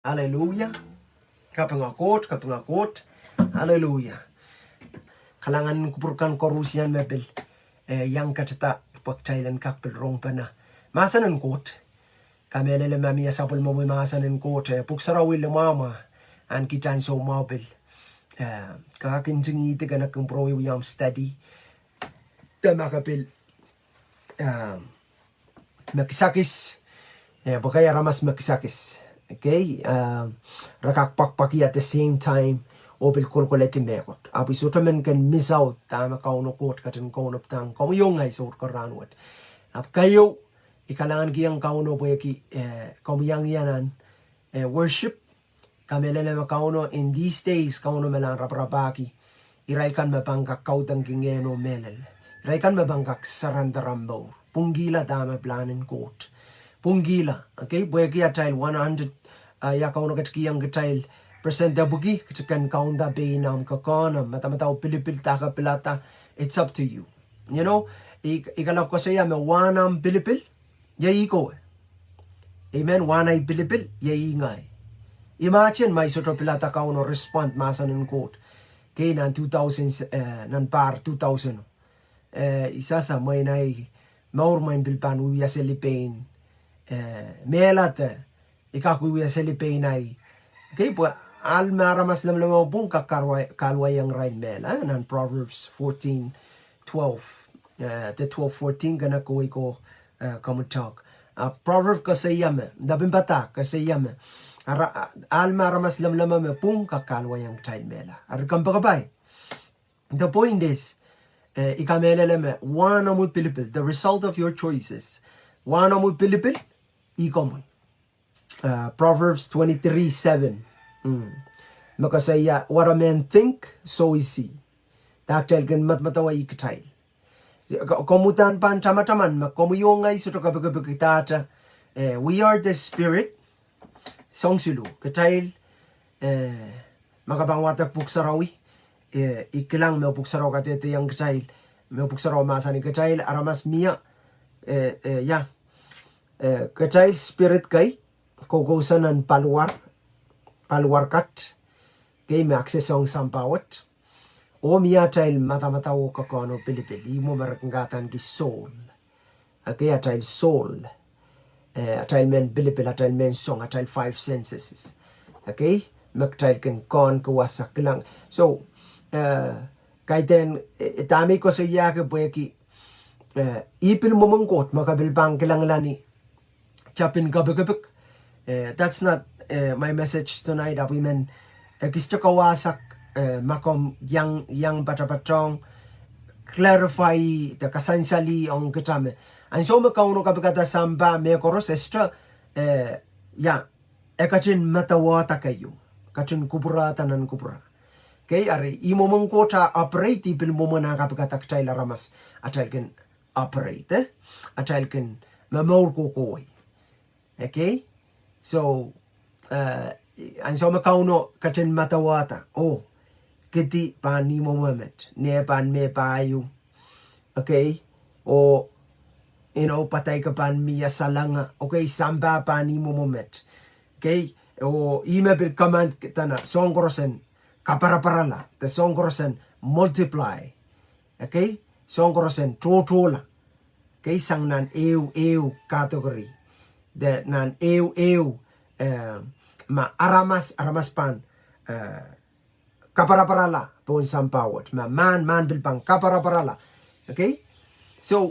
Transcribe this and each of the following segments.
Hallelujah. Kapengakot. Hallelujah. Kalangan kupurkan korusian mebel. Yang katata pagtailan kakpil rong pana. Masanan kot. Kamelele mami asapul mo masanan kot. Puksarawil mama. An kitan so mabil. Kakakintingi tiga na kumproy wiyam study. Damakapil. Makisakis. Bakaya ramas makisakis. Okay, rakakpakpaki at the same time, obil kulkuleti mekot. Api sotamen can miss out, tama kauno kot katin kauno tang, kamu yung ay sort karanwat. Ap kayo, ikalangan kiyang kauno boyaki, kamu yang yanan, worship, kamelele makauno, in these days, kauno melang raprabaki, iraikan mabangkak kautang kingeno melel, iraikan mabangkak sarandarambo, punggila dama planin kot. Punggila, okay, boyaki atay 100 ya kauno katkiyang katail present da bugi katkan kaunda beinam kakana mata pilipil taka pilata. It's up to you, you know. Ikalaw ko saya me wanam pilipil ya iko, amen. Wanay pilipil ya ingay. Imagine may soto pilata kauno respond masanin kot kay nan 2000 nan par 2000 isasa may nay maur main bilpan uya Philippines melata ikakuya Philippines. Okay, po alma ramas lamang pong kalway ang rain mela nan Proverbs 14:12 the 12:14 kana ko kamutag Proverbs kasayam dabing bata kasayam alma ramas lamang pong kalway ang rain mela arkam pagabay. The point is ikameleleme wana mo pilipil, the result of your choices wana mo pilipil ikamoy. Proverbs 23:7. Makasaya, what a man think, so is he. Taktel kan matmatawa ikatay. Komutan pan tamataman, makomuyongay suto kapagapagkitata. We are the spirit. Song sulu. Katay, makapangwatak puksarawi. Ikilang may puksaraw katete yung katay. May puksaraw masani katay. Aramas miya. Katay spirit kay. Kukusan ng paluar kat kay may aksesong sampawat o miya tayo mata-mataw kakano pilipili mo marakanggatan ki soul okay tayo soul tayo men pilipil tayo men song tayo 5 senses okay magtayo kan kon kawasak lang so kay ten itami ko sa iya ka ki ipil mo mangkot makabilbang kilanglani chapin gabagabag. That's not my message tonight. Women, gusto kawasak makom yang batapatong clarify the kasansali on katame. And so makauno kapagata samba me koros extra ekatin matawata kayo katin kubura tanan kubura. Okay, ari imo mong kota operate ipil mo na kapagata ktay laramas atal ken operate atal ken mamor ko koy. Okay. So, and so makauno katin matawata. Oh, kiti pani mo moment. Ne pan me payo. Okay? O, you know, patay ka pan miya salanga. Okay, samba pani mo moment. Okay? O, ime bil command kita na, songkorosen, kaparaparala. The songkorosen, multiply. Okay? Songkorosen, totola. Okay? Sang nan ew category. The nan ew ma aramas pan kaparaparala pon sampawat ma man bilpang kaparaparala. Okay, so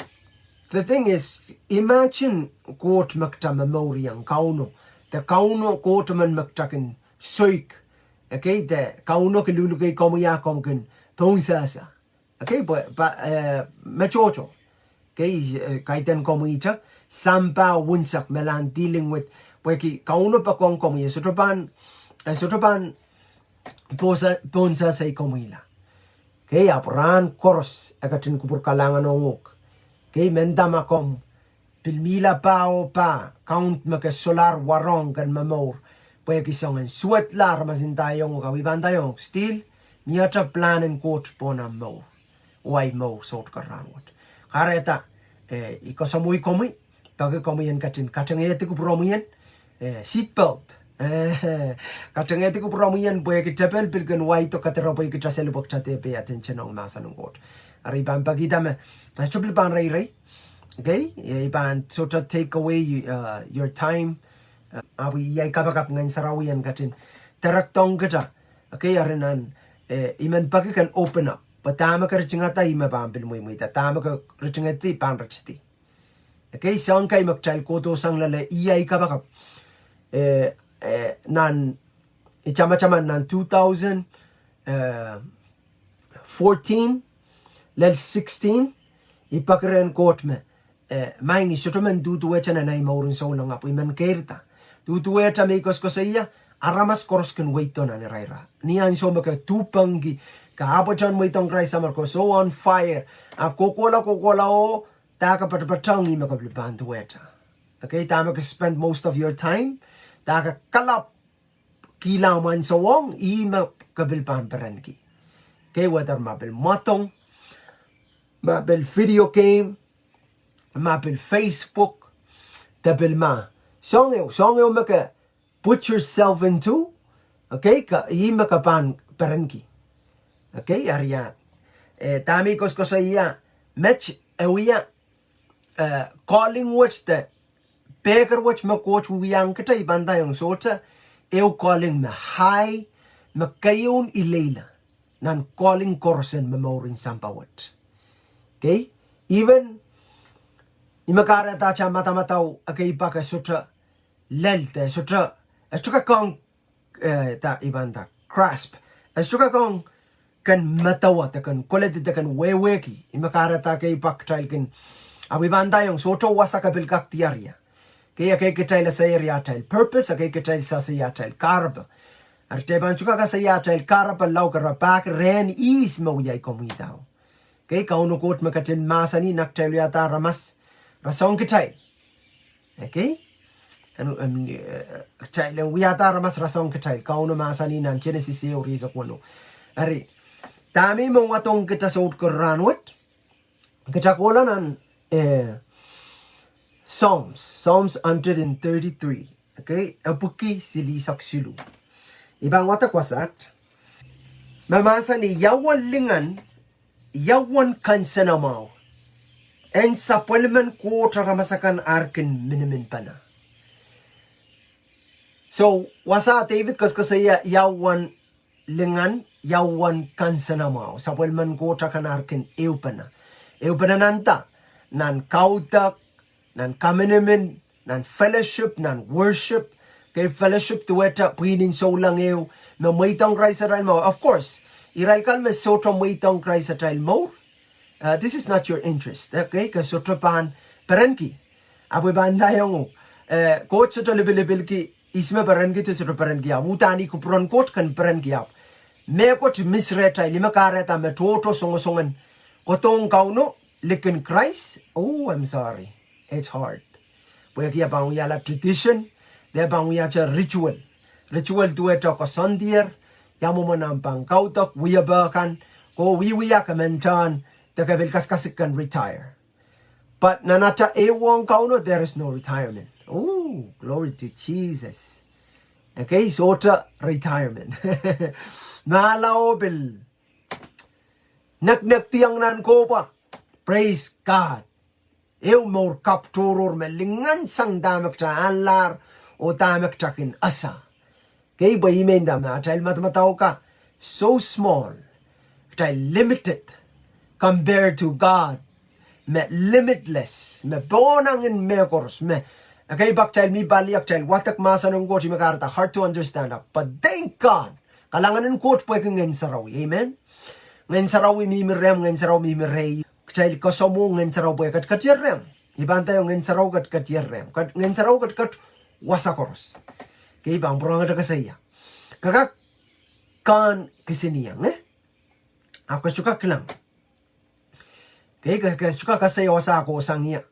the thing is, imagine kot makta memoriang kauno the kauno kot man maktakin soik. Okay, the kauno kilulugay komuya komkin pon sasa. Okay, but machocho. Okay, kaiten komuita sampa wunsak melan dealing with pweki kauno pa kong komuya sotopan ponsa sa komuyla. Okay, apran koros akatin kupur kalangan ongok. Okay, mendama kom pilmila pao pa count maka solar warong kan mamor pweki songan suet lar masintayong kawiban tayong still niata planen kot pona mo why mo sort karangot kareta ikasamuy komuy pag komuyan katin katangete ko promuyan seatbelt Katangeti ko promian boy kitapel pilgan white to kateraboy kitasel bokchate pay attention on masanungot. Ariban pagidame. Nachubli ban ray. Okay? Iban sort of take away your time. Awi yay kabakap ngayon sarawian katin. Teraktong kita. Okay, arinan. Iman pagi can open up. Patama ka richingata ima bambil mo ita. Tama ka richingati panrachti. Okay, sang kay magchild ko to sang lala iyay kabakap. Nan ichama-chama nan 2014 lel 16 ipakren Koht me. Maingi sotomen dutuecha na maurun so lang apo iman kerta. Dutuecha may koskosaya aramas korosken waito na ni Raira. Niyan so maka tupangi kahapon chan waitong Christ amar ko so on fire. Kokola o taka patapatang ima kabliban tuecha. Okay, tama ka spend most of your time. Taka kalap kilang man sa wong ima kabilban perenki. Okay, whether mabil matong, mabil video game, mabil Facebook, tabil ma. Song maka put yourself into, okay, ka ima ka pan perenki. Okay, ariyan. Tami ko sa iya, match ewiya, calling watch the Beker watch ma coach wiyang kita ibanda yung sota, eu calling ma high, ma kayon ilela, nan calling korsen ma maurin sampawat. Okay, even imakara ta cha mata-mataw akay pa ka sutra lelte sutra estuka kong ta ibanda grasp estuka kong kan matawa ta kan kolete ta kan weweki imakara ta kay pa child kan abibanda yung soto wasa ka bilkak tiaria kaya kay kitay la sa area child purpose kay kitay sa child karb arte ban chuka ka sa child karb law ka back ren is mawiyay komitaw kay kauno Koht makatin masani naktail yata ramas rasong kitay. Okay? Child wiyata ramas rasong kitay. Kauno masani nan Genesis theory sa kuno. Ari, tami mong atong kita suot ko ranwat. Kita kola nan Psalms 133. Okay? Apuki silisak silu. Ibang wata kwasat. Mamasa ni yawan lingan yawan kansanamaw. En Sapwelimen Koht ramasakan arkin Miniminpene. So, wasa David kaskasaya yawan lingan, yawan kansanamaw. Sapwelimen Koht akan arkin eupana. Eupana nanta, nan kautak, nan kaminimin, nan fellowship, nan worship. Kay fellowship tuweta, pinin so lang ew, mamaytang Christ at mo. Of course, iral kal me soto mamaytang Christ at mo. This is not your interest, okay? Kasi sotrapan perenki. Apo banda yung Koht soto level ki isme perenki to sotrapan ki amutani kupron Koht kan perenki ap. Me Koht misreta lima kareta me toto songo-songan kotong kauno liken Christ. Oh, I'm sorry, it's hard. Pwede kaya bang uyala tradition, de bang uyala ritual. Ritual tuweto ko sondier, yamu mo ng pangkautok, wiyabakan, ko wiwiya kamentan. Kasik can retire. But nanata ewang kauno, there is no retirement. Oh, glory to Jesus. Okay, so retirement. Malao bil. Nagtiang nan ko pa. Praise God. Ew more kapturor melingan sang damak cha alar o damak chakin asa. Okay, ba imen dama child matamataw ka. So small. Child limited. Compared to God, me limitless, me bonang in mekors, me. Okay, back child, me baliak child, watak masa ng Koht, makarata, hard to understand. But thank God, kalangan ng Koht po yung ngayon sarawi, amen? Ngayon sarawi mimirem, ngayon sarawi mimirey. Child, kasomo ngayon sarawi po yung katyerem. Ibanta yung ngayon sarawi katyerem. Ngayon sarawi wasakoros. Okay, bang burang ada kasaya. Kakak kan kisiniyang, Ako suka kelang. Okay, suka kasaya wasa ako sangya.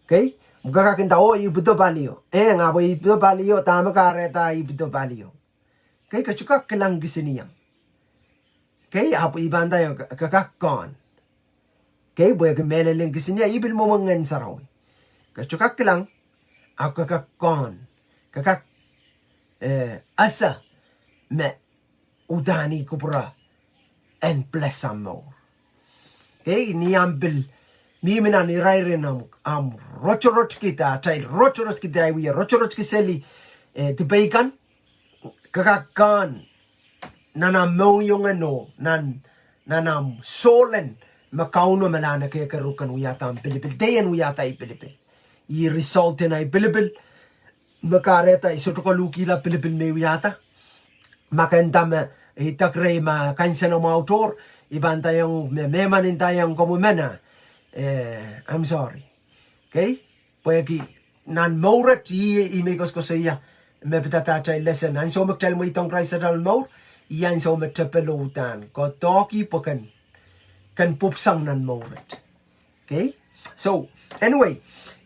Okay, muka kakinta ibudo baliyo. Nga po ibudo baliyo, tama ka reta ibudo baliyo. Okay, suka kelang gisiniyang. Okay, apo ibanda yung kakakon. Okay, boy gemeleling gisiniya ibil mo mangan sarawi. Suka kelang ako kakakon. asa me udani kupura and bless am more. Okay, ni ambil ni mina ni raire am rochorot kita tai rochorot kita we rochorot kiseli dibaikan kakakan nana mo yung ano nanam solen makauno malana kaya karukan uyata ang Pilipil dayan uyata ay Pilipil i result na ay Pilipil makareta isoto ko lukila Pilipil may uyata makandama itakre ma kansa na mga autor iban tayong memanin tayong komumena I'm sorry okay pweki nan maurat imigos ko sa iya me patatatay lesson an so magtel mo itong Christ at almaur iyan so magtapelutan ko toki po kan pupsang nan maurat okay so anyway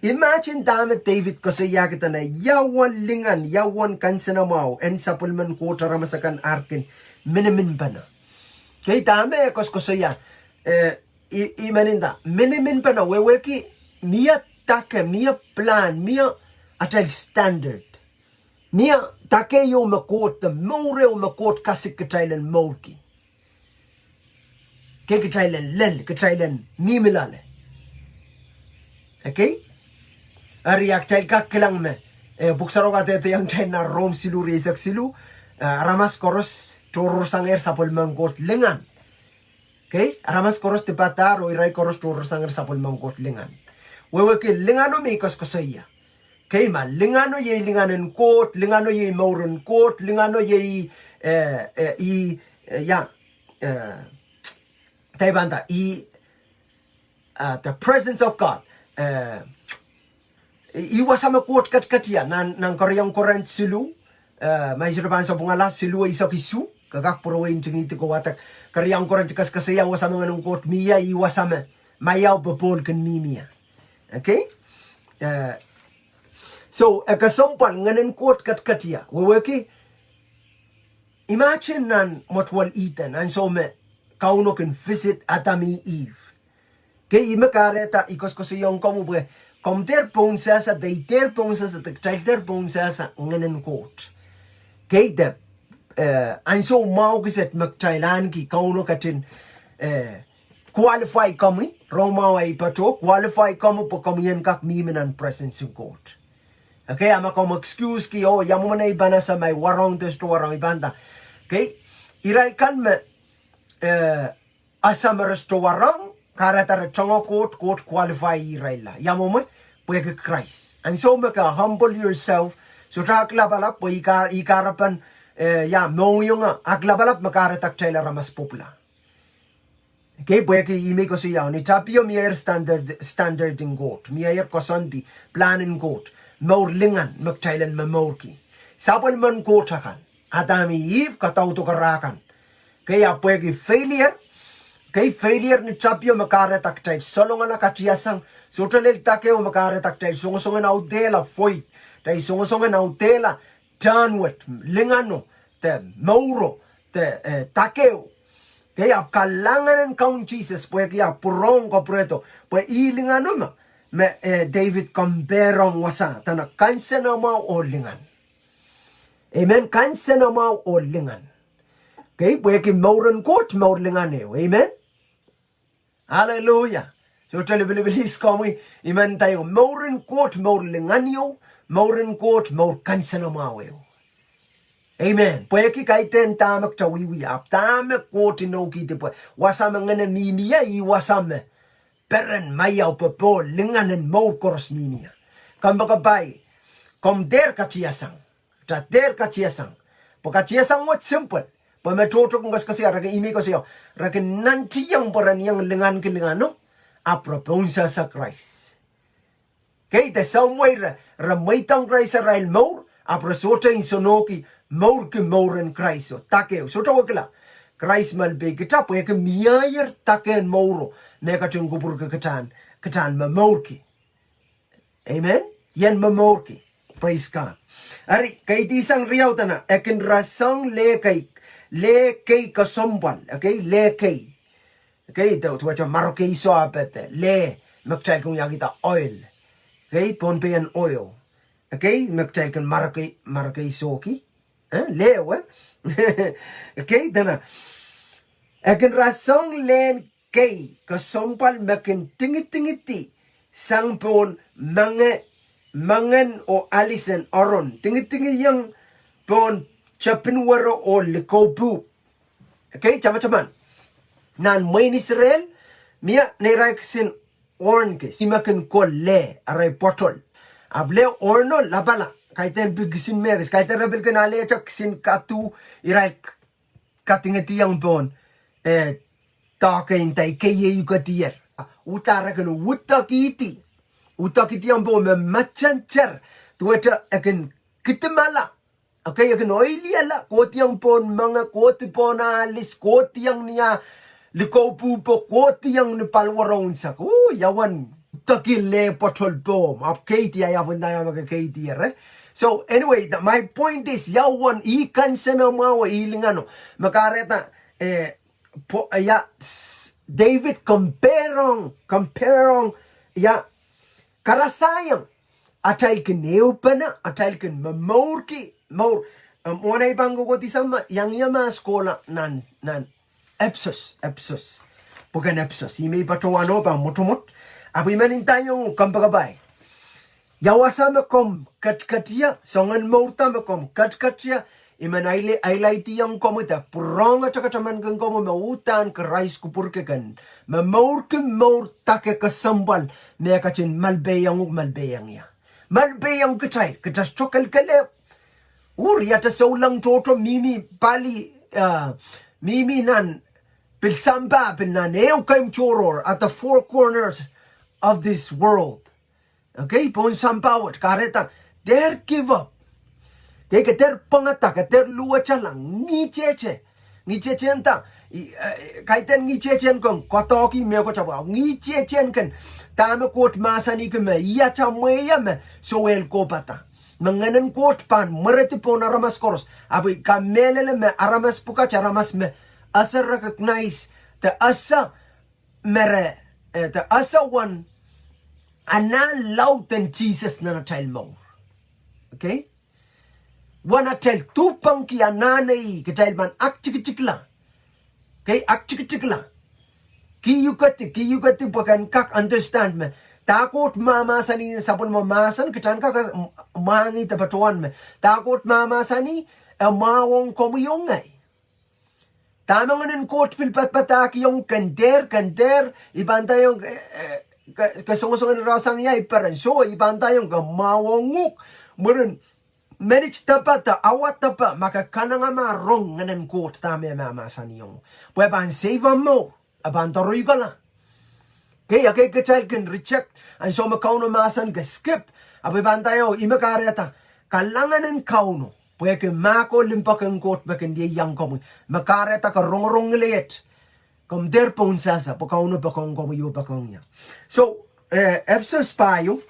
imagine damet David ko sa iya kita na yawan lingan yawan kansa na mau en sapulman ko taramasakan arkin Miniminpene okay dame ko sa iya imaninda Miniminpene weweki niya take niya plan niya atal standard niya take yo makot the more o makot kasi katailan morki ke katailan lel katailan mimilale okay ariak chai kaklang me buksaro ka tete yang chai na rom silu resak silu ramas koros toror sanger sapol mangkot Lingan okay ramas koros tipatar o irai koros toror sanger sapol mangkot Lingan wewe ke Lingano mikos ko sa iya okay ma Lingano ye Linganen Koht Lingano ye Mauren Koht Lingano ye taibanta the presence of God iwasama Koht katkatia nan koryang korent silu may sirapan sa bungala silu ay isakisu kagak purawain tingiti ko watak karyang korent kaskasayang wasama nga ng Koht miya iwasama mayaw bapol kan mimiya okay so kasampal nganen Koht katkatia weweki imagine nan motwal itan and so me kauno can visit atami Eve okay imakareta ikos ko siyong komubwe komter ponsasa deiter ponsasa tektaiter ponsasa nganen Koht okay de and so mau kiset magtailan ki kauno katin qualify kami Roma ay pato qualify kami po kami yan kak miminan presence yung Koht okay ama ko excuse ki yamu manay bana sa may warong testo warong ibanda okay iray kan me asam resto warong karatara chongo Koht qualify iray la yamu mo pwede Christ and so maka humble yourself so taklabalap po ikarapan mo yung aglabalap makaratak chayla ramas popula okay, pwede imi ko siya ni tapio mier standard in Koht mier kosanti plan in Koht maur Lingan magtailan mamorki sapal man Koht akan atami Eve katauto karakan kaya pwede failure ni tapio makare taktai solongan na katiasang sotralel takeo makare taktai sungusungan audela foi tai sungusungan audela tanwet Lingano te mauro te takeo kaya kalangan ng Count Jesus pwede kaya purong ko preto pwede ilingan naman me David kamberong wasa tana kansa na mga olingan amen kansa na mga olingan okay pwede mauren Koht maulingan amen hallelujah so talibilibilis kami iman tayo mauren Koht maulingan mauren Koht maur kansa na mga amen. Pwede kaiten tamak tawiwi ap tamak Koht inoki te pwe wasama ngana mimiya I wasama peren mayaw pepo linganen mau koros mimiya. Kamba bay kom der katiasang ta der katiasang po katiasang what simple po metoto kung kasi raga imi ko siyo raga nanti yang poran yang lingan kilingano aproponsa sa Christ. Okay, the some way ramaitang Christ rail more aprosote in sonoki maur ke mauren Christ o takeo so tawakla Christ mal be kita pwede miyayer taken mauro meka tungubur ke katan maurki amen yan maurki praise God ari kay tisang riyaw tana ekin rasang le kay kasombal okay le kay okay to wacha marokay so apete le magtay kung yakita oil okay ponpean oil okay magtay kan marokay soki Lewe. Okay, dana. Akan rasong len kay kasompal makin tingit-tingiti sangpon mangan o alisen oron. Tingit-tingit yang pon chapinwaro o likobu. Okay, chama-chaman. Nan main Israel, mia neraksin ornkes. Imakan ko le aray portol. Able orno labala. Kaiten bigisin megas. Kaiten rebel kanale chak sin katu iray katingati yang pon. Takin tay kaya yukatiyer. Utara kan utakiti. Utakiti yang pon machancher. Tuweta akan kitemala. Okay, akan oili ala. Koti yang pon mga koti pon alis. Koti yang niya liko pupo koti yang nipalwarong sak. Oh, yawan takile potol bom. Ap kaiti ayawan na mga kaiti So anyway, my point is yawan ikan sa namawa ilingano. Makareta David comparong karasayang atay kineupa atay kin mamorki more muna ibang ko sama yang yama skola nan Epsos. Bukan Epsos. Ime patuano ba mutumut. Api manin tayong kampagabay. Yawasa makom katkatia. Songan maurta makom katkatia. Iman ailaiti yang komita. Purong at kataman kang komo mautan ka rice kupurke kan. Mamaur take kasambal. Mea kachin malbeyang ya. Malbeyang katay. Katas chokal kalep. Yata sa ulang toto mimi pali mimi nan pilsamba pinan kaim choror at the four corners of this world. Okay, pon sampawat kareta der give up. Okay, kater pangata kater luacha lang ni cheche enta kaiten ni chechen kong kotoki me ko chaba ni chechen kan tama kot masani ke me ya chamweya me soel ko pata. Menganan kot pan mereti pon aramas koros abi kamelele me aramas puka charamas me asa recognize the asa mere the asa one anan loud than Jesus na tell mo. Okay, wana tell tupang ki ananay katel man akchikla. Okay, akchikla ki yukati bukan kak understand me. Takot mamasani sapon mamasan kitan ka mangi tapatuan me. Takot mamasani mawong komuyongay. Tamanganin kot pilpat-pataki yung kanter, ibanta yung kasongasongan rasang niya iparanso, ibanta yung mawonguk. Murun, manage tapata, awat tapa, makakana nga marong nganan kot tame mamasan yung. Pweban save mo, abantaroy ka lang. Kaya child can reject and so makauno masan ka skip. Abe bantayo imakareta kalanganan kauno. Pwede ke mako limpakan kot bakan dia yang kamu. Makareta ka rong liet. Kom der pon sasa pakauno pakong kamu yo pakongnya. So Epsos payo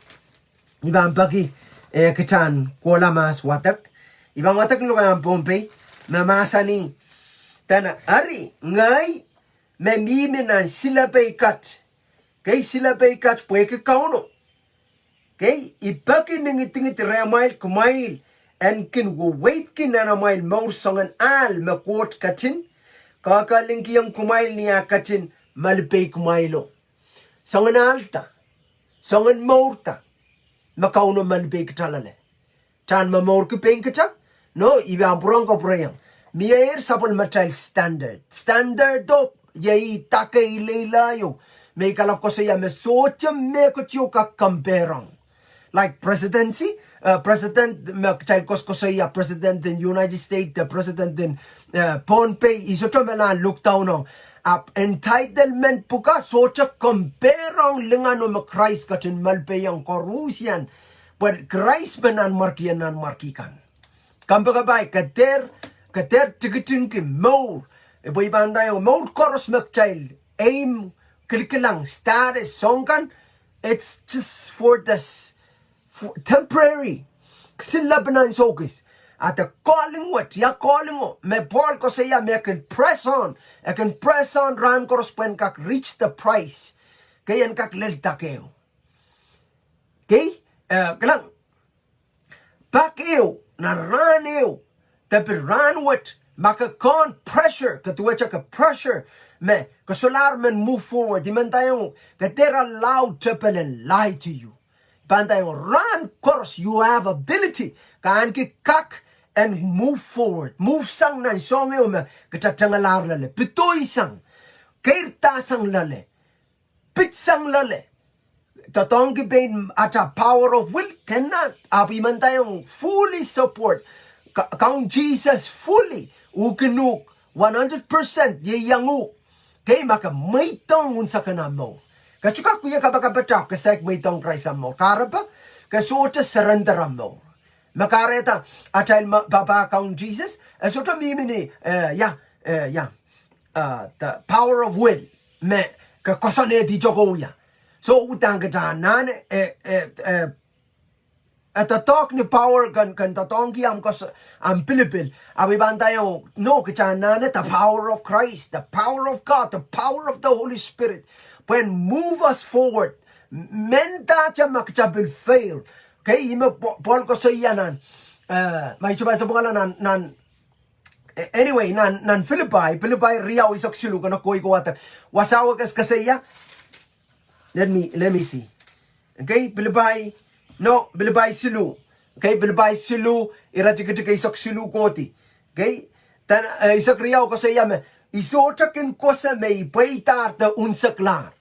ibang pagi kechan kola mas watak. Ibang watak lo kayang pompe mamasani tana ari ngai memiminan sila kat. Kay sila kat pwede kauno. Kay ipakin nangit remail kumail and kin go wait kin na mail maur songan al makot katin kakaling kiyang kumail niya katin malpay kumailo. Songan alta, songan maurta, makauno malpay katalale. Tan mamaur kupeng kata? No, iba burang ko prayang. Miyair sapon matal standard. Standard do, yay takay laylayo. May kalap ko saya me socha me ko ka kamperang. Like presidency, president me child ko saya president in United States, the president in Pohnpei iso to melan look down on. Entitlement puka socha kamperang lingano me Christ katin malpeyang korusian. But Christ menan markikan. Kampagabay kater tigitin ki more. Boy bandayo more koros me child aim kilikilang status songkan, it's just for this temporary. Sila banan sokis. At the calling what ya calling o me Paul ko saya me can press on. I can press on ran korospen kak reach the price. Kayan kak lelta keo. Okay? Kalang pakeo na ran eo Tapi run with maka con pressure ketua cakap pressure me kesolar men move forward di man tayo ka they're allowed to lie to you. Pan tayo run course, you have ability kaan ki kak and move forward. Move sang nan song yo me katatangalar lale pitoy sang kairta sang lale pit sang lale. Tatong gibain at a power of will cannot. Abi man tayong fully support. Count Jesus fully. Ukinuk 100% yeyanguk. Kay maka may tong unsa ka na mo. Kachuka kuya kabakabata kasek may tong Christ mo. Karapa kasuota surrender mo. Makareta atay baba count Jesus. Asota mimini the power of will. Me kakosane di jogoya. So utang katanan at the talk ni power kan tatong ki am kos am Philippines abi bantayo no katanan the power of Christ, the power of God, the power of the Holy Spirit when move us forward. Menta cha makchabil fail. Okay, imo Paul ko sa yanan may chuba sa bungalan nan anyway nan Philippi riyaw isok silu kana koy ko watak wasawa kas kasaya. Let me see. Okay, Philippi silu. Okay, Philippi silu iratikita isok silu koti. Okay, tan isak riyaw ko sa yame isotakin ko sa may paitar ta unsaklar.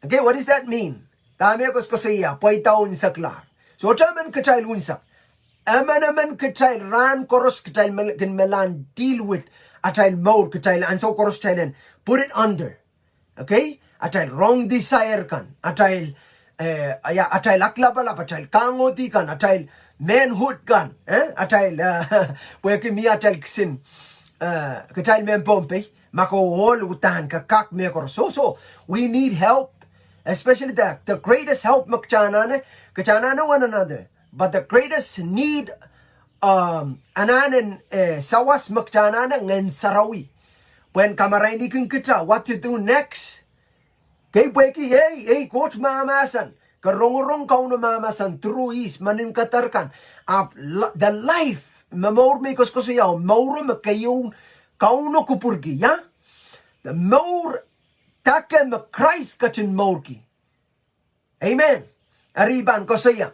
Okay, what does that mean? Tama ko sa iya paita unsaklar. So taman kacay unsak. Aman kacay ran koros kacay kin melan deal with atay more kacay and so koros kacay put it under. Okay? Atay wrong desire kan, atay aklabalap, atay kangoti kan, atay manhood kan, atay puweke mi atay kisin, katay men pompe, mako hol utan kakak me kor. So we need help, especially the greatest help makchanane one another, but the greatest need ananen sawas makchanane ngen sarawi. When kamaraini kun kita what to do next. Kay pweki hey coach mamasan karongorong kauno mamasan truis manin katarkan the life mamor me kos yaw mauro makayon kauno kupurgi ya the maur take me Christ katin maurki. Amen. Ariban ko saya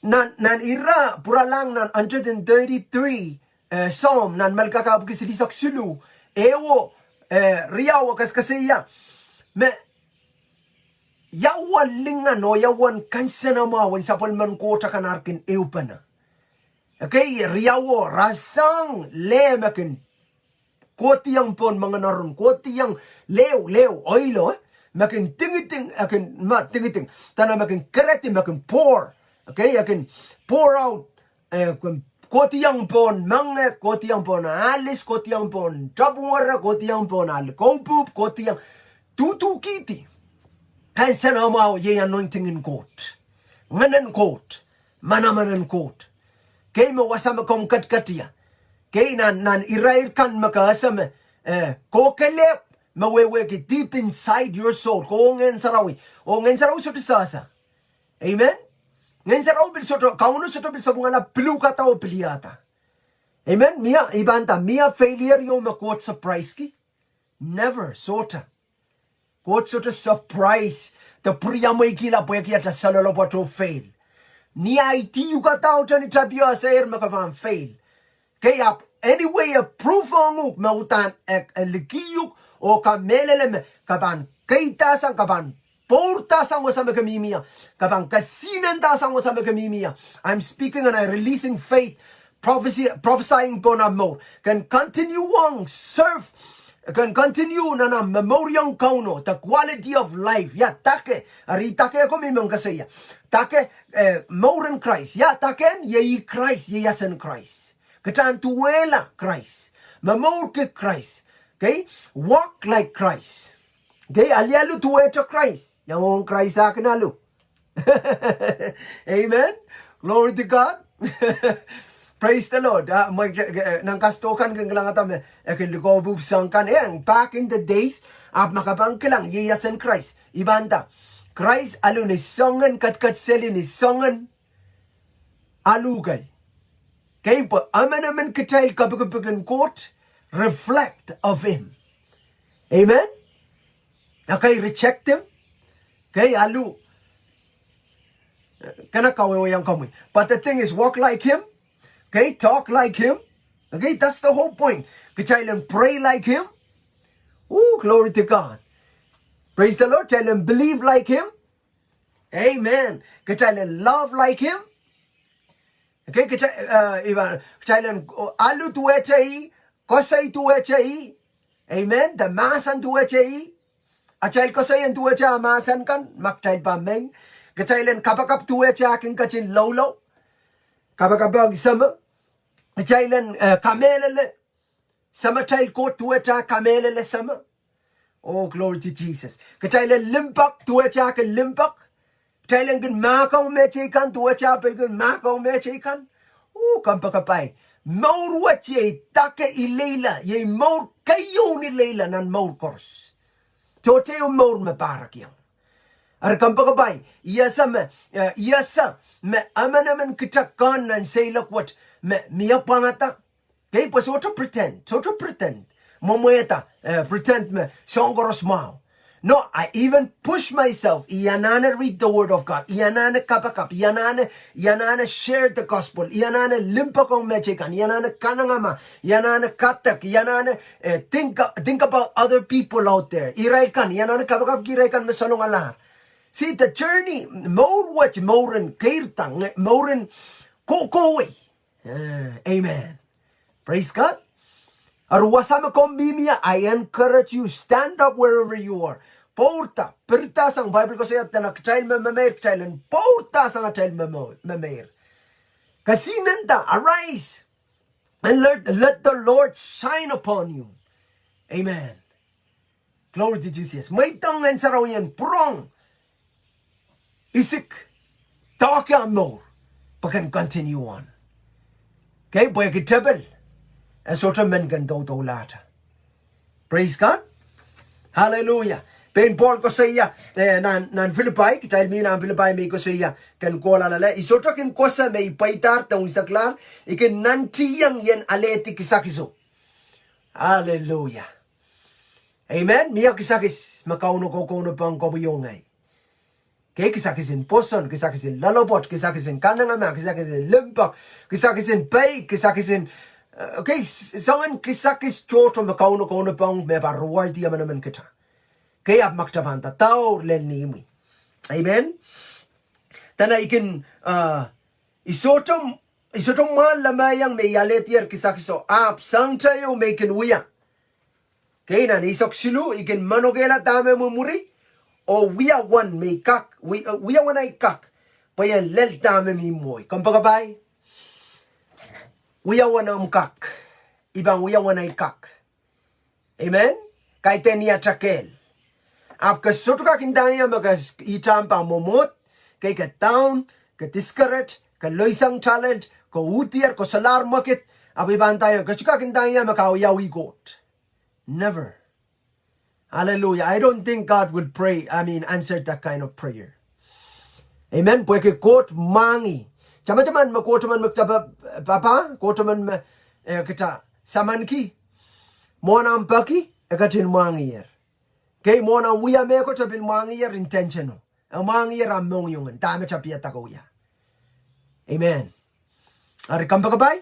nan ira puralang nan 133 Psalm nan malkakabki silisak sulu ewo riyaw kas kasaya me yawan lingan o yawan kansana mawan sa palman ko ta kanarkin eupana. Okay, riyawo rasang lemakin kotiyang pon mga naron kotiyang lew oilo makin tingiting akin tingiting tana makin kereti makin pour. Okay, akin pour out kotiyang pon mange kotiyang pon alis kotiyang pon tabwara kotiyang pon alkopup kotiyang tutu kiti. Kansana mau ye anointing in Koht. Manan Koht. Manamanan Koht. Kay mo wasama kom katkatia. Kay nan irair kan makasama. Kokelep maweweki deep inside your soul. Ko ngen sarawi. O ngen sarawi soto sasa. Amen? Ngen sarawi bil soto. Kauno soto bil sabunga na pilu kata o piliata. Amen? Mia ibanta. Mia failure yung makot surprise ki. Never. Sota. What's sort of surprise? The priyamoy kila pweki at salolo to fail. Ni IT you got out and itabio asair makavan fail. Kaya anyway a proof on mautan likiyuk o kamelelem kaban kaitasang kaban portasang wasama kamimia kaban kasinantasang wasama kamimia. I'm speaking and I'm releasing faith, prophesying bonamo can continue on serve. Can continue na memoriang kauno the quality of life ya take ari take ako mimang kasaya take more in Christ ya taken ye Christ ye yasen Christ katan tuwela Christ memor ke Christ okay walk like Christ okay alialu tuwe to Christ yang Christ akin alu. Amen, glory to God. Praise the Lord. Nang kastokan kang lang atam kilikobup kan back in the days makabang kilang yeyasan Christ ibanda Christ alu ni songan kat seli ni songan alugay Okay, but naman kitail kapag Koht reflect of him. Amen? Okay, reject him. Okay, alu. But the thing is, walk like him. Okay, talk like him. Okay, that's the whole point. Kitail pray like him. Ooh, glory to God. Praise the Lord. Tell him believe like him. Amen. Kitail love like him. Okay, kitail alu tuwechai, kosay tuwechai. Amen. The masan tuwechai. Achail kosay tuwecha masan kan makchail pameng. Kitail kapakap tuwecha king kachin lolo. Kapakabag sama. Kitail kamelele. Sama child Koht tuwecha kamelele sama. Oh, glory to Jesus. Kitail limpak tuwecha ke limpak. Kitail gun makaw meche kan tuwecha pelgun makaw meche kan. Oh, kampakapay. Maur wat ye take ilela. Ye maur kayo ni lela nan maur kors. Tote yung maur maparak yang. Ar kampakapay. Yasa me amanaman kitakan nan say look what me miya pangata. Okay, pues otro pretend. Momueta, pretend me songoros mao. No, I even push myself. Iyanana read the word of God. Iyanana kapakap. Iyanana share the gospel. Iyanana limpakong mechikan. Iyanana kanangama. Iyanana katak. Iyanana think about other people out there. Iraikan. Iyanana kapakap kiraikan mesalong alar. See the journey. More what moren kairtang. Moren kokoway. Amen. Praise God. Arwasama kombimia, I encourage you, stand up wherever you are. Porta, perta sang Bible ko sa na child mamamer, child porta sang child mamamer. Kasinanta, arise and let the Lord shine upon you. Amen. Glory to Jesus. May tangan sa raw yan, prong. Isik, talk more, but can continue on. Okay, boy, get trouble. And sort of men can do later. Praise God. Hallelujah. Pain Paul ko saya nan Philippi, kita mi nan Philippi may ko saya kan ko lalala. Isoto kin kosa may paitar tong isaklar, ikin nantiyang yan aleti kisakiso. Hallelujah. Amen. Miya kisakis makauno ko kono pang kobuyongay. Okay, kisakisin poson, kisakisin lalobot, kisakisin kanangama, kisakisin limpak, kisakisin pay, kisakisin okay, sangan kisakis choto makauno kono pang me reward dia manaman kita. Kaya maktabanta tao len nimi. Amen. Tana ikin isotom mal lamayang may yaletier kisakiso ap sang tayo may kinwiya. Kaya na isok silu ikin manogela dame mumuri o wiya one may kak wiya one ay kak payan lel dame mi moy. Kampagabay. Wiyawan ang kak. Ibang wiyawan ay kak. Amen? Kay tenia trakel. Apka soto ka kindanya magas itampang momot. Kay ka town, ka discourage, ka loisang talent, ka utier, ka salar makit. Abiban tayo, ka suka kindanya makawiyawi got. Never. Hallelujah. I don't think God will answer that kind of prayer. Amen? Pwede Koht mangi. Chama-chaman makotaman magtaba papa, kotaman kita samanki. Mona ampaki, ekatin mangiyer. Kay mona wiya me ko tapin mangiyer intentional. Ang mangiyer among yungan, dami chapia takoya. Amen. Ari kampagabay,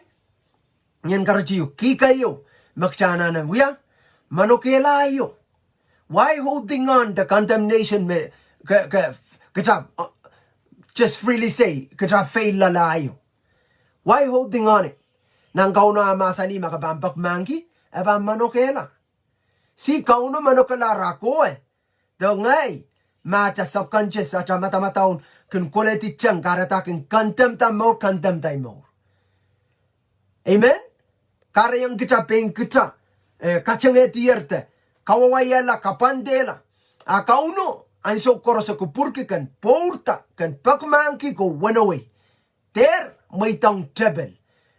nyan karachiyo, kikayo, magchana ng wiya, manokelayo. Why holding on the condemnation me, kita, just freely say, kita fail lalayo. Why holding on it? Nang kau na masani makabampak mangki, eba manokela. Si kau na manokela rako Do ngay, macha subconscious at mata-mataon kun kuleti chang karatakin contempt mo. Amen? Kara yang kita peng kita, kachang etierte, kawawayala, kapandela, akauno, anso korosa kupurki kan porta, kan pakmanki go one away. There, may tang tebel,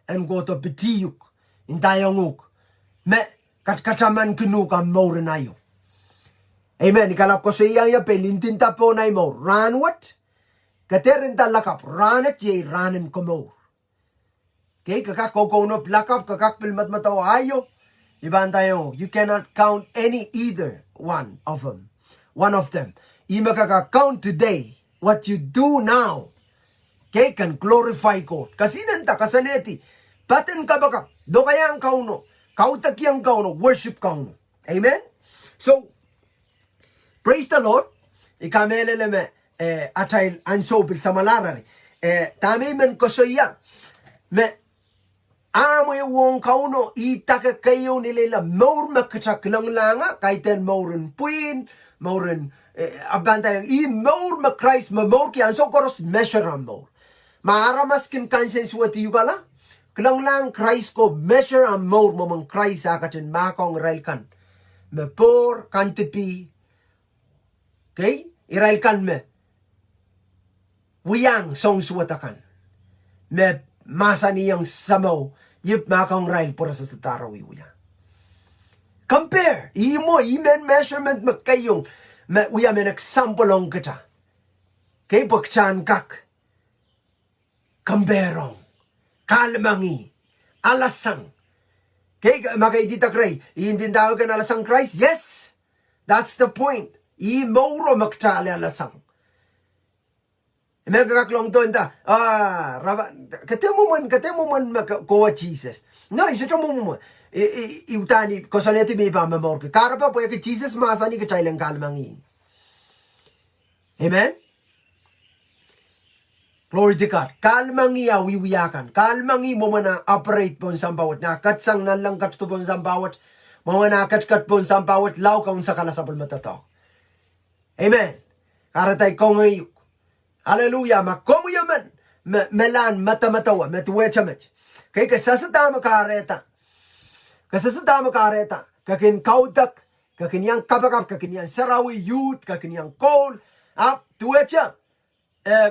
and go to betiyuk, in tayanguk, me, katkachaman kinuk ang maurenayo. Amen. Ikalap ko sa iya pelintin tapo na mo, ran what? Katerin talakap, ranet ye ranen ko mo. Okay, kakak kokono plakap, kakak pilmat mataw ayo. Iban tayo, you cannot count any either one of them. One of them. Ima kakak-count today, what you do now. Okay, can glorify God. Kasi nanta, kasaneti, paten ka baka, do kaya ang kauno, kautak yang kauno, worship kauno. Amen? So, praise the Lord. Ikameleleme, atay ansobil sa malarari. Tami men kosoya, me, amo yung kauno, itaka kayo nilila, maur makatak lang langa, kaiten maurin puin, maurin, abantay, maur makrais, maur ki, anso koros measure ang maur. Maaramas kin kansen suwati yugala, klang lang Christ ko measure ang maur mamang Christ akatin makong railkan. Me por kantipi, okay? Irailkan me, wiyang song suwatakan. Me masa niyang samaw, yip makong rail por sa tatarawi wiya. Compare, imo, imen measurement magkayong, wiya men example ong kita. Okay, pagchan kak. Kamberong, kalmangi, alasang. Okay, makaitita kray, hindi tawag ka na alasang Christ? Yes, that's the point. I-mauro magtali alasang. Magkakaklong to enta, katemo man makakuha Jesus. No, isa mo mo, iutani, kosaneti may pamamor ka. Karapa po yung Jesus masani ka chaylang kalmangi. Amen? Glory to God. Kalmangi wiwiyakan. Kalmangi mo mana operate po sa bawat. Nakatsang nalangkat to po sa bawat. Mga nakatkat po sa bawat. Law kaun sa kalasapol matatok. Amen. Karatay kongayuk. Hallelujah. Makomuyaman. Melan matamatawa. Metuwechamet. Kaya kasasatama kareta. Kasasatama kareta. Kakin kautak. Kakin yang kabakap. Kakin yang sarawi youth. Kakin yang Koht. Tuwecha.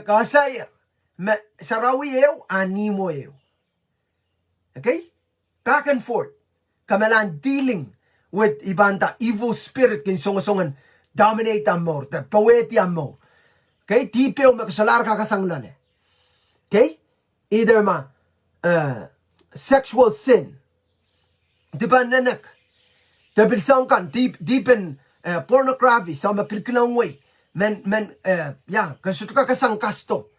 Kasaya. Sarawi ew, animo ew. Okay? Back and forth. Kamalan dealing with ibanta evil spirit kin songasongan dominate ang mo, the poeti ang mo. Okay? Tipeo makasalar ka kasanglan eh. Okay? Either sexual sin. Diba nanak? Tabilsang kan, deep in pornography, sa makrikilang way. Kasut ka kasang kasto.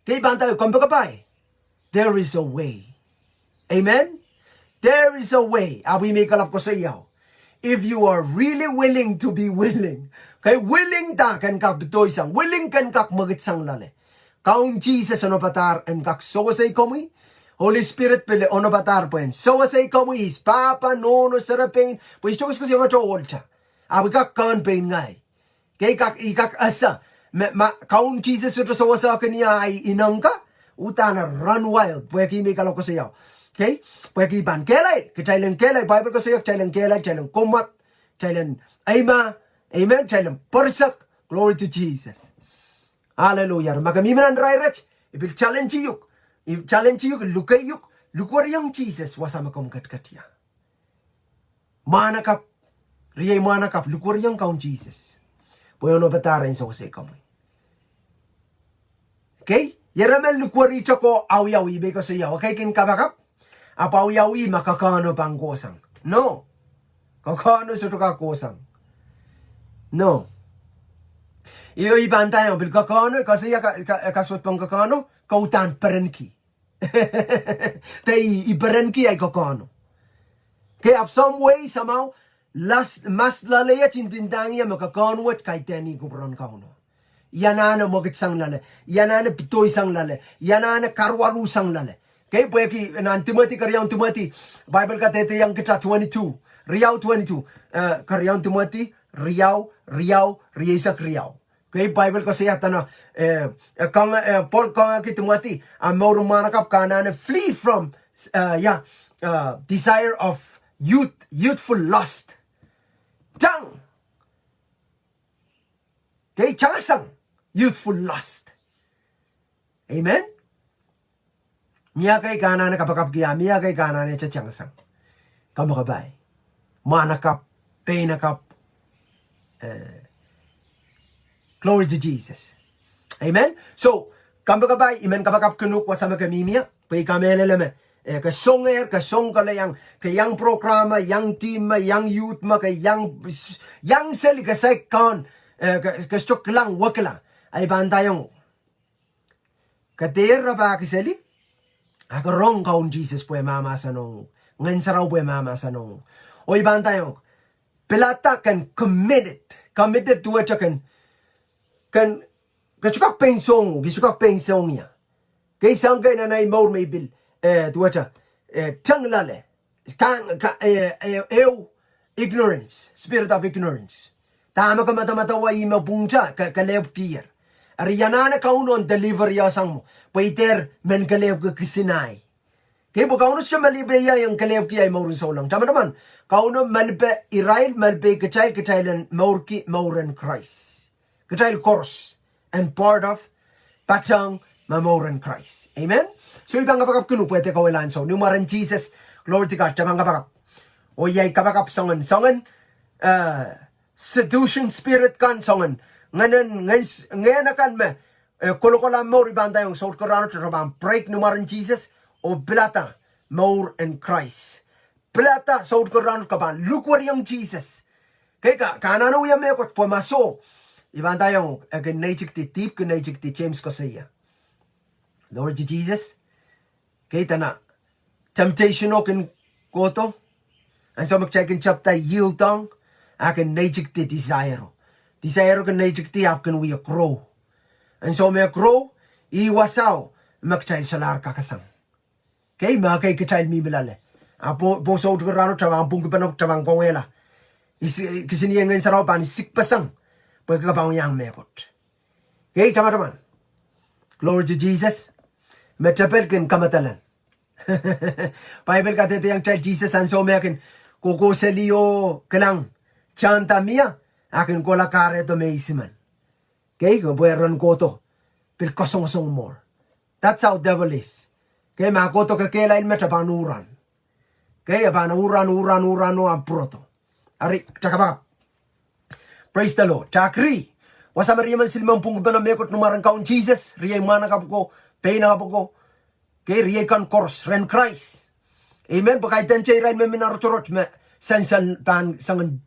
Kaya bantay, kumpagapay. There is a way. Amen? There is a way. We may kalap ko sa iyo. If you are really willing to be willing, kay willing ta kan kak bitoy sang, willing kan kak magitsang lale. Kaung Jesus ano patar en kak sawasay komoy, Holy Spirit pili ono patar po en, sawasay komoy is papa nono sarapin, pues chokos ko siya macho-olcha. Abi kak kan pain ngay. Kay kak ikak asa, kaun Jesus ito sa wasa kaniya ay inang ka, utana run wild, puwag may kalaw ko sa iyo. Okay? Puwag iban kelay, kachaylan kelay, Bible ko sa iyo, chaylan kelay, chaylan kumat, chaylan ayma, amen, chaylan persak, glory to Jesus. Hallelujah. Magamiman ang rayrach, ibil challenge yuk, lukay yuk, lukwar yung Jesus, wasama kong katkatya. Manakap, riyay manakap, lukwar yung kaun Jesus. Puyo no batarin sa wasay kamoy. Okay? Yaramel lukwari ko awi be ko sa iyo. Okay, kin kabakap? Apa awi makakano pang kusang. No. Kakano sa tuka kusang. No. Iyo iban tayo bil kakano kasi kaswat pang kakano kautan perenki. Tay iperenki ay kakano. Okay, of some way somehow mas lalaya tindindangya makakanwat kay teni kubron kauno. Yanana mogitsang lale, yanana pitoy sang lale, yanana karwaru sang lale. Okay, pweki nan Timothy karyaw Timothy, Bible katete yang kita 22, Riyaw 22, karyaw Timothy, Riyaw, Riyaisak Riyaw. Okay, Bible kasi yata Paul kang ki Timothy, ang maurong manakap kanana flee from, desire of youthful lust. Chang! Okay, changasang. Youthful lust. Amen? Miya kay kanan na kapakap kaya, miya kay kanan na changasang. Kamakabay. Manakap, painakap. Glory to Jesus. Amen? So, kamba kabay imen kabakap kenuk wasama kamimia pay kameleleme ka songer ka song kala yang programa yang team yang youth ma ka yang sel ka kan ka stok lang wakla ay bantayong kader ba kiseli ako wrong kaun Jesus pwe mama sanong ngan saraw pwe mama sanong oy bantayong pelata kan committed to it kan kachukak pensong ya kay sanggay na nay more may bil tuwacha tanglale ignorance, spirit of ignorance. Tama ka mata-mata wa ima bungja kaleb kier. Ariyanana kaunon deliver ya sang mo. Paiter men kaleb ka kisinay. Kaya po kauno siya malibeya yung kaleb kiya ay maurun sa ulang. Tama naman. Kauno malbe Israel malbe kachailan maurki mauren Christ. Kachail course and part of patang mamauren Christ. Amen? So ibang kapakap kunu pwede kawilan. So numaran Jesus, glory to God, tamang kapakap. O yay kapakap songan seduction spirit kan songan. Ngayon akan me kolokola maur ibanda yung sort korano trabang break numaran Jesus o plata maur and Christ. Plata sort korano kaban look what yung Jesus. Kaya kanano yung may kot pumaso ibanda yung ganajik ti tip ganajik ti James ko siya. Lord Jesus, kita na temptation o kin koto. And so mag-check in chapter yield tong akin najik ti desire. Desire kan najik ti akin we grow. And so may grow iwasaw mag-check sa lar kakasang. Okay, mga kay kachay mi bilale. Apo po so rano tawang pung panok tawang kawela. Kasi niya ngayon sa rapan sikpasang pagkakapang yang mekot. Okay, tama-taman. Glory to Jesus. Metapel kin kamatalan. Bible kata yang child Jesus and so mekin kuko selio kelang chanta mia akin kola kare to meisiman. Okay, kung pueron koto pil kosong more. That's how devil is. Okay, makoto kakela il metapanuran. Okay, abana uran no amproto. Ari chakabak. Praise the Lord. Chakri. Wasa mariman silmang pungban mekot numarang kaun Jesus. Riyay mana kapuko. Pay na kapuko. Okay, riyay kan course. Ren Christ. Amen. Pakaitan chay rin me minarchorot me. Sensal pan sangan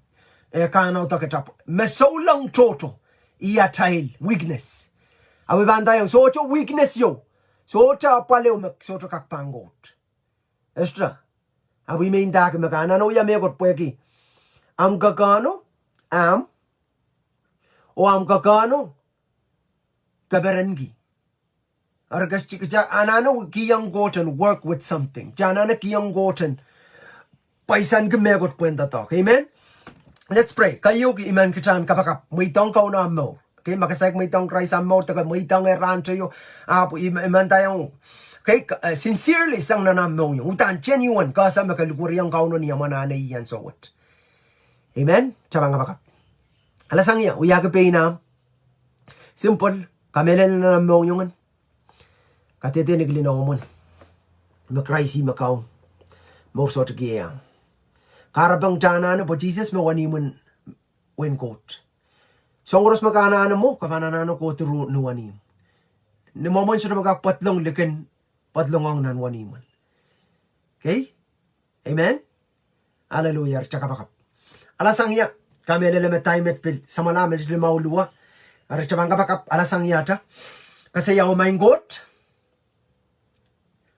kanaw takatap. Me so lang chocho. Iya tail. Weakness. Awi banda yung socho weakness yo. Socha paleo mek socho kakpangot. Estra. Awi may indak makana no ya mekot pweki. Am kakano. O am kakano. Kaberengi. Argas chika anano kiyang goten work with something. Janana kiyang goten paisan gemegot puenta talk. Amen. Let's pray. Kayo ki iman kichan kapakap. Muitong kau na mo. Okay, makasayag muitong Christ am mo. Taga muitong eran tayo. Apo iman tayong. Okay, sincerely sang nanam mo yung. Utan genuine. Kasa makalukuriyang kau na niya mananay yan. So what? Amen. Chabang kapakap. Alasang iya. Uyagapay na. Simple. Kamelen na nam mo yung. Katete naglinaw makraisi makaw most of the gayang karabang jana na po Jesus mawani mo wen Koht songros makana mo kapananano ko turu nuwani ni momon sa magakpatlong liken patlong ang nanwani mo. Okay, amen, hallelujah. Tsaka bakap alasang iya kami leleme time at pil sa malamed limaw luwa ara tsabang kapakap alasang iya ta kasi yaw maing Koht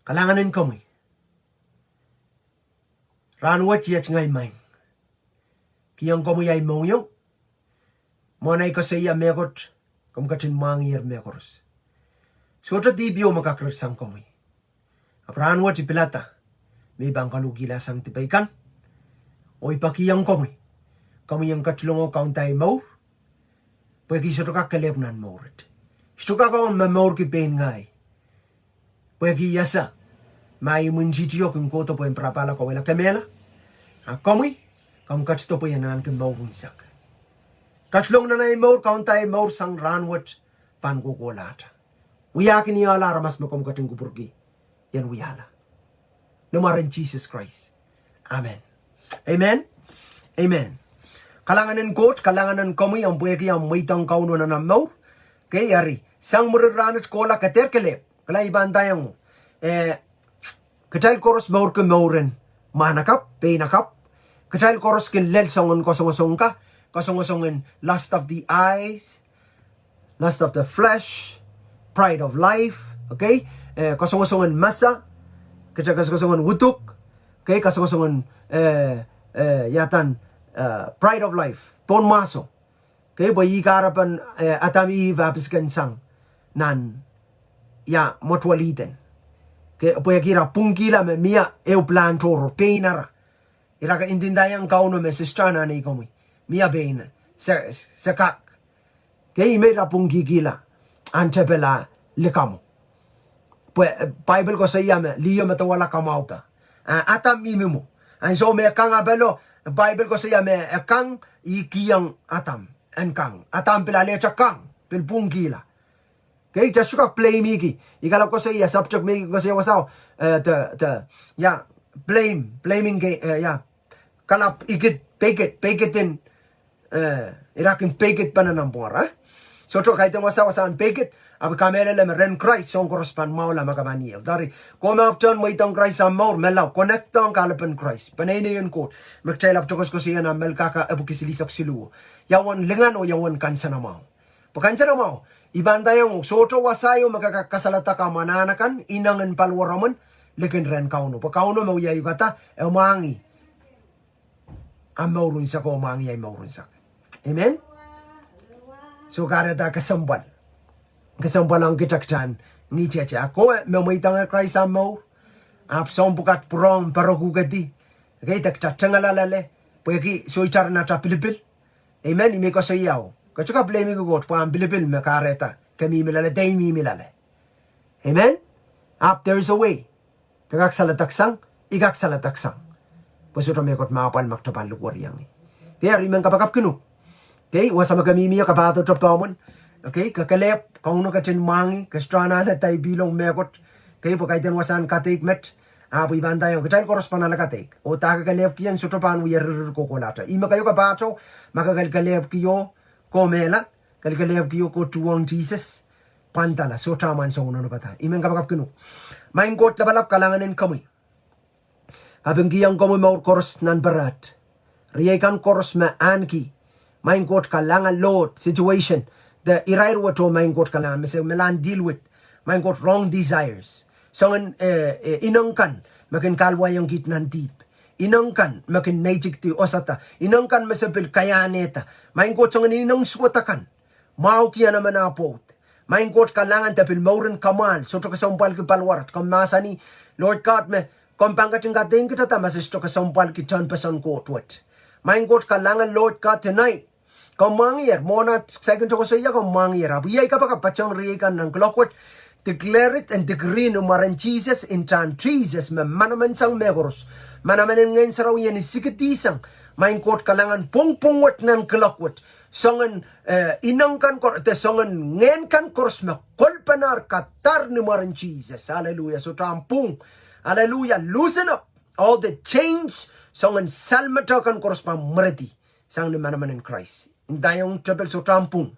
kalanganin kami. Ranwat yat ngay may. Kiyang kami ay mong monay ko sa iya mekot kum katin mangir mekors. So ta dibyo makakresang kami. Ranwat ipilata may bang kalugila sang tipaykan. O ipakiyang kami. Kami yung katlungo kauntay maur. Pwede sa ka kalebnan maurit. Ito ka kong mamaur ki pain ngay. Pwede yasa. May munjitiyo kung koto po yung prapala ko wala kamela. Kami, kung katsto po yan nanan kung mawunsak. Katlong na na yung maur, kauntay maur sang ranwat pan kukulata. Wiyakin niya ala ramas makom kating kuburgi. Yan wiyala. Numarin Jesus Christ. Amen. Amen. Amen. Kalanganan Koht, kalanganan kami ang pwede ang may tangkaw na ng maur. Kaya yari, sang murirranit kola kater kelep kala iban tayong ketail koros maur ke mauren manakap peinakap ketail koros ke lel songon kosong ka kosong lust of the eyes, lust of the flesh, pride of life, okay? Kosong masa, kosong wutuk, okay? Kosong yatan pride of life, pon maso, okay? Bayi karapan atami vabiskan sang nan ya motwaliten, okay? Boya kira pungkila me mia eu plan toro peinara, iraka indindayang kauno me sistrana ni komi, mia beina sekak. Kaya may rapong gigila antepela likamo. Bible ko sa iya me liyo matawala kamao pa. Atam mimimo. And so may kang abelo Bible ko sa iya me kang ikiyang atam enkang. Atam pila lecha kang pilpung gila. Kaya just suka play miki. Ikala ko sa iya subject miki ko sa iya wasaw blaming kalap ikit pekit irakin pekit pananampora. So to kahit wasawasan pekit, ab kamelele me ren Christ song korospan maula makamaniel. Dari kome apton mo itong Christ ang maur melaw connectong kalapan Christ. Panayni yun ko magchailap chokos ko siya na melkaka abukisilisak siluo. Yawan lingan o yawan kansa na mau. Pakansa na mau. Iban tayong soto wasayo magkakasalata ka mananakan inangan palwaraman lekin ren kauno. Pakauno mauyayo kata umangi. Ang maurun sa ko umangi ay maurun sa. Amen? So kareta kasambal. Kasambal ang kitaktan ni Cheche. Ako mamaytang Christ ang maur. Apsom bukat prong parokugati. Okay, taktatsangalalale. Pweki soichar na ta Pilipil. Amen? Imi ko sa iyaw. Kachuka blame ko got pa ang Pilipil me kareta. Kami milala, day mi milala. Amen? Up there is a way. Kagaksalataksan, igaksalataksan. Pasuro me kot maapal maktapan lukwar yang. Kaya rimang kapakap kinu. Okay, wasama kami miya kapato trapamon. Okay, kakalep, kauno katin mangi, kastrana na tay bilong mekot. Okay, pakaitan wasan katik met. Apo iban tayo, katain koros panala katik. O takalep kiyan sutrapan wiyer kokolata. Ima kayo kapato, makakalkalep kiyo komela, kalkalep kiyo ko tuwang Jesus. Pantala, so taman sa uno na bata. Imang kapakap kinu. Main kot labalap kalanganin kamoy. Kaping kiyang kamoy maur koros nan barat. Riyakan koros ma anki. Main kot kalangan Lord situation. The irairwa to main kot kalangan. Mese melan deal with. Main kot wrong desires. Songan inangkan. Makin kalwa yung gitnan deep. Inangkan. Makin najik ti osata. Inangkan masapil kayaneta. Main kot songan inang swatakan. Mau kiya naman apot. Main kot kalangan tapil maurin kamal. So to kasampal ki palwarat. Kamasani Lord God me. Kompangkating kating kita tamas to kasampal ki 10% kot what. Main kot kalangan Lord God tonight. Kau mangir, mona second ko sa iya kau mangir. Abu iya kapag kapachang riyakan ng clockwork, declare it and decree no maran Jesus in tan Jesus me manaman sang megoros. Manaman ngayon sa raw yan isikitisang. Main kot kalangan pungpungwat ng clockwork. Songan inangkan kor te songan ngayon kan kors me kolpanar katar ni maran Jesus. Hallelujah. So tampung. Hallelujah. Loosen up all the chains. Songan salmatakan kors pa mereti. Sang ni manaman in Christ. Indayong tabel so tampung.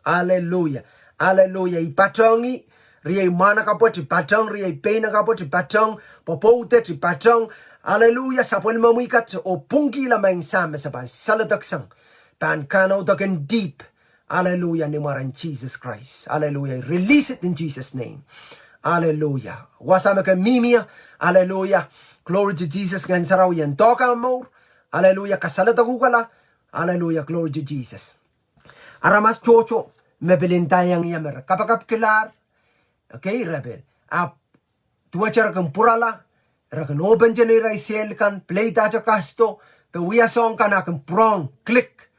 Hallelujah. Hallelujah. Ipatongi. Riyay mana kapot. Ipatong. Riyay pena kapot. Ipatong. Popote. Ipatong. Hallelujah. Sapwelimen wikat. O pungki lamang sama sa pan. Salataksang. Pan kanaw dagan deep. Hallelujah. Nimaran Jesus Christ. Hallelujah. Release it in Jesus' name. Hallelujah. Wasama ka mimia. Hallelujah. Glory to Jesus. Gan saraw yan. Toka more. Hallelujah. Kasalataku kala. Hallelujah, glory to Jesus. Aramas chocho, mebilintayang yamer. Kapakap kilar, okay, rebel. Tuwacha rakan purala, rakan open janira isel kan, play tacho kasto, the wia song kan akan prong, click.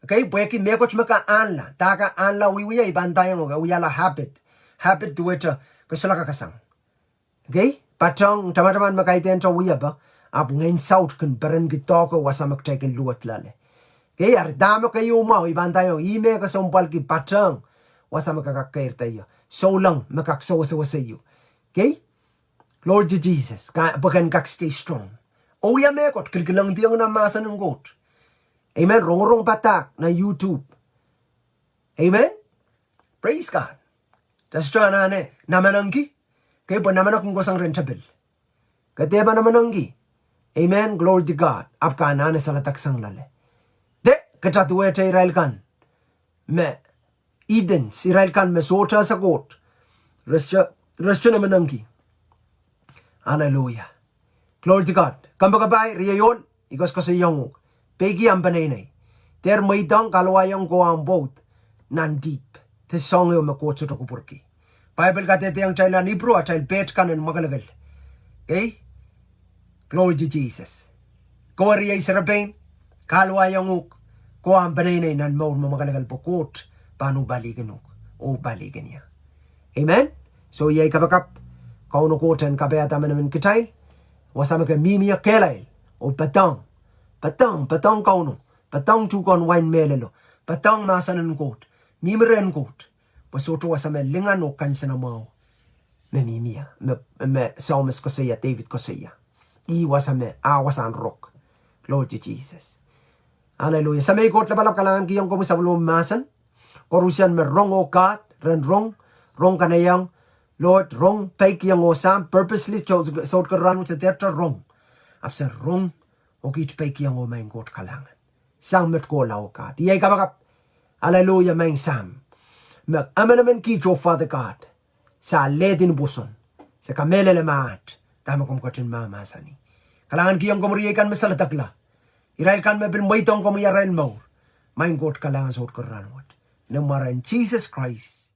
Okay, bueki mekoch maka anla, taka anla wiya ibantayang oga, wiyala habit. Habit tuwacha, kasalaka kasang. Okay, patong, tamataman makaiten to wiya ba, ngayon south kan beren gitoko wasamak taken luat lale. Okay, damo kayo mau iban tayo ime ka sompal ki patang wasa makakakair tayo. So lang makaksawa sa iyo. Okay? Lord Jesus, bagan kak stay strong. O ya mekot kilkilang diyang namasa ng goat. Amen. Rong patak na YouTube. Amen. Praise God. Tastrana namanangi. Kaya po naman akong gosang rentable. Kateba naman anggi. Amen. Glory to God. Apka na sa latak sang lale. De, katatuwe ta Israel kan. Me, Eden, Israel kan me sota sa Koht. Restya naman anggi. Hallelujah. Glory to God. Kambagabay, riyayon, ikos ko sa iyong pegi ang banay. Ter may dang kalawayang ko ang boat. Nandip. Te song yung makot sa tukupurki. Bible katete ang child Hebrew at child bet kanan magalagal. Okay? Glory to Jesus. Kawari ay sarapin, kalwa yung uk, ko ang banay nan maur mamagalagal po Koht, paano baligan uk, o baligan niya. Amen? So yay kabakap, kauno Kohtan kabayata man naman kitay, wasama ka mimiya kelail, o patang kauno, patang tukon wine melelo, patang masanan Koht, mimiren Koht, pasoto wasama lingan o kansa na mau, mimiya, me Psalmist ko siya, David ko siya. Iwasame, awasan rock. Glory to Jesus. Hallelujah. Sa may Koht labalap kalangan kiyong kung sa lumasan. Korusyan me rong o kat, ren rong kanayang, Lord, rong pay kiyong o sam, purposely sort ka ran sa tetra rong. Apsa rong, o kit pay kiyong o may Koht kalangan. Sang met ko lao kat. Iyay kabakap. Hallelujah, may sam. Mag-ama naman kito, Father God, sa ledin buson, sa kamelele maat, tama kong kachin mamasani. Kalangan kiyong kumuriyakan masalatakla. Irail kan mabin mo itong kumiyarain mo. Main Koht kalangan sa utkaranwat. Namara in Jesus Christ.